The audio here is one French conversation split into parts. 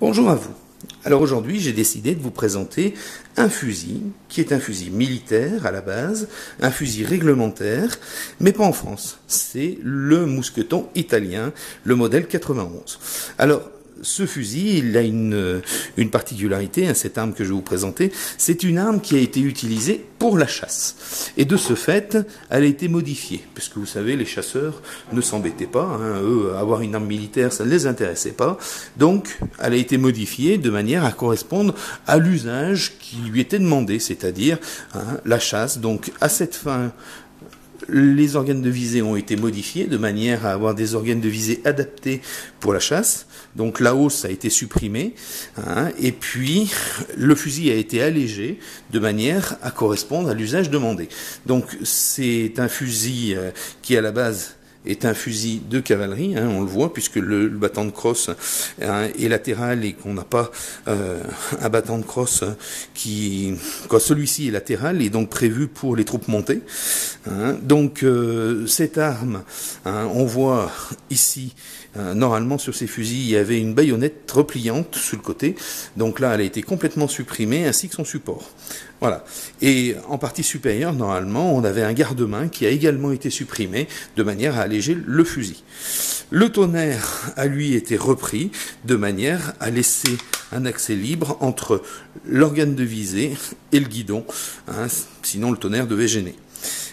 Bonjour à vous. Alors aujourd'hui, j'ai décidé de vous présenter un fusil qui est un fusil militaire à la base, un fusil réglementaire, mais pas en France. C'est le mousqueton italien, le modèle 91. Alors, ce fusil, il a une particularité, cette arme que je vais vous présenter, c'est une arme qui a été utilisée pour la chasse. Et de ce fait, elle a été modifiée, puisque vous savez, les chasseurs ne s'embêtaient pas, eux, avoir une arme militaire, ça ne les intéressait pas. Donc, elle a été modifiée de manière à correspondre à l'usage qui lui était demandé, c'est-à-dire la chasse. Donc, à cette fin, les organes de visée ont été modifiés de manière à avoir des organes de visée adaptés pour la chasse. Donc la hausse a été supprimée, et puis le fusil a été allégé de manière à correspondre à l'usage demandé. Donc c'est un fusil qui à la base est un fusil de cavalerie, on le voit, puisque le battant de crosse est latéral et qu'on n'a pas un battant de crosse quand celui-ci est latéral et donc prévu pour les troupes montées. Donc cette arme, on voit ici, normalement sur ces fusils, il y avait une baïonnette repliante sur le côté, donc là elle a été complètement supprimée ainsi que son support. Voilà. Et en partie supérieure, normalement, on avait un garde-main qui a également été supprimé de manière à alléger le fusil. Le tonnerre a lui été repris de manière à laisser un accès libre entre l'organe de visée et le guidon, sinon le tonnerre devait gêner.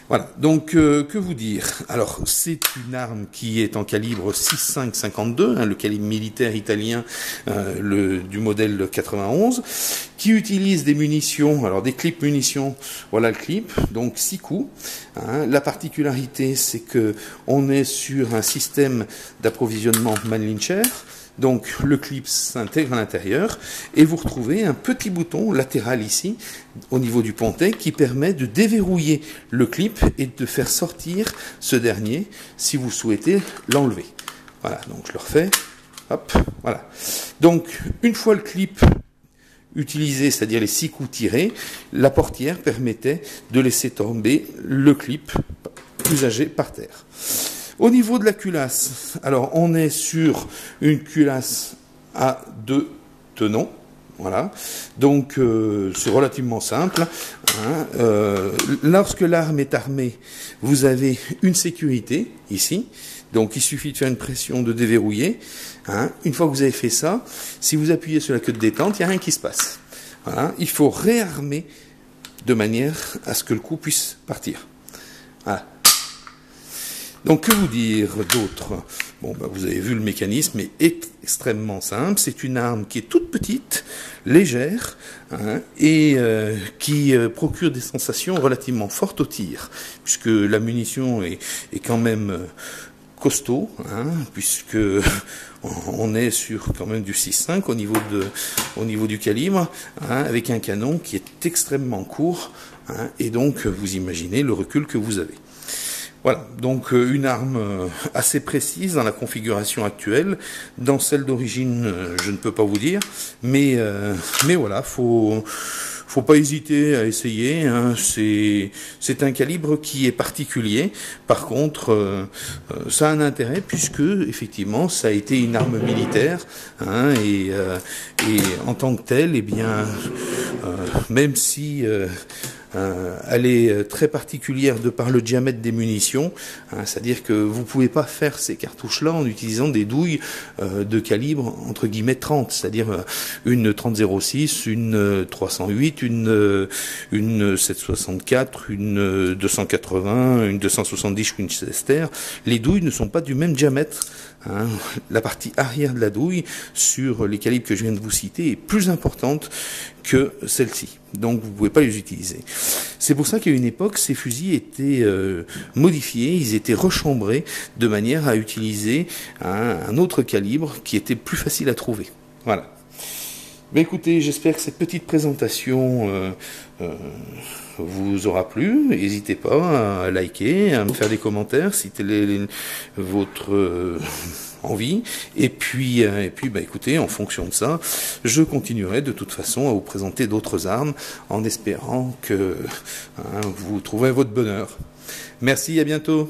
Voilà, donc que vous dire? Alors c'est une arme qui est en calibre 6,5-52, le calibre militaire italien du modèle 91, qui utilise des munitions, alors des clips munitions, voilà le clip, donc 6 coups. La particularité c'est que on est sur un système d'approvisionnement Mannlicher. Donc le clip s'intègre à l'intérieur et vous retrouvez un petit bouton latéral ici au niveau du pontet qui permet de déverrouiller le clip et de faire sortir ce dernier si vous souhaitez l'enlever. Voilà, donc je le refais. Hop, voilà. Donc une fois le clip utilisé, c'est-à-dire les 6 coups tirés, la portière permettait de laisser tomber le clip usagé par terre. Au niveau de la culasse, alors on est sur une culasse à 2 tenons, voilà. Donc c'est relativement simple. Lorsque l'arme est armée, vous avez une sécurité ici. Donc il suffit de faire une pression de déverrouiller. Une fois que vous avez fait ça, si vous appuyez sur la queue de détente, il n'y a rien qui se passe. Voilà. Il faut réarmer de manière à ce que le coup puisse partir. Voilà. Donc, que vous dire d'autre? Bon, vous avez vu, le mécanisme est extrêmement simple. C'est une arme qui est toute petite, légère, et qui procure des sensations relativement fortes au tir, puisque la munition est quand même costaud, puisque on est sur quand même du 6,5 au niveau du calibre, avec un canon qui est extrêmement court, et donc vous imaginez le recul que vous avez. Voilà, donc une arme assez précise dans la configuration actuelle. Dans celle d'origine, je ne peux pas vous dire, mais voilà, faut pas hésiter à essayer. C'est un calibre qui est particulier. Par contre, ça a un intérêt puisque effectivement, ça a été une arme militaire, et en tant que telle, eh bien, même si elle est très particulière de par le diamètre des munitions, c'est-à-dire que vous pouvez pas faire ces cartouches-là en utilisant des douilles de calibre entre guillemets 30, c'est-à-dire une 30-06, une 308, une 764, une 280, une 270 Winchester. Les douilles ne sont pas du même diamètre. La partie arrière de la douille sur les calibres que je viens de vous citer est plus importante que celle-ci. Donc vous ne pouvez pas les utiliser. C'est pour ça qu'à une époque, ces fusils étaient modifiés, ils étaient rechambrés de manière à utiliser un autre calibre qui était plus facile à trouver. Voilà. Mais écoutez, j'espère que cette petite présentation vous aura plu. N'hésitez pas à liker, à me faire des commentaires si tel est votre envie. Et puis écoutez, en fonction de ça, je continuerai de toute façon à vous présenter d'autres armes en espérant que vous trouverez votre bonheur. Merci, à bientôt.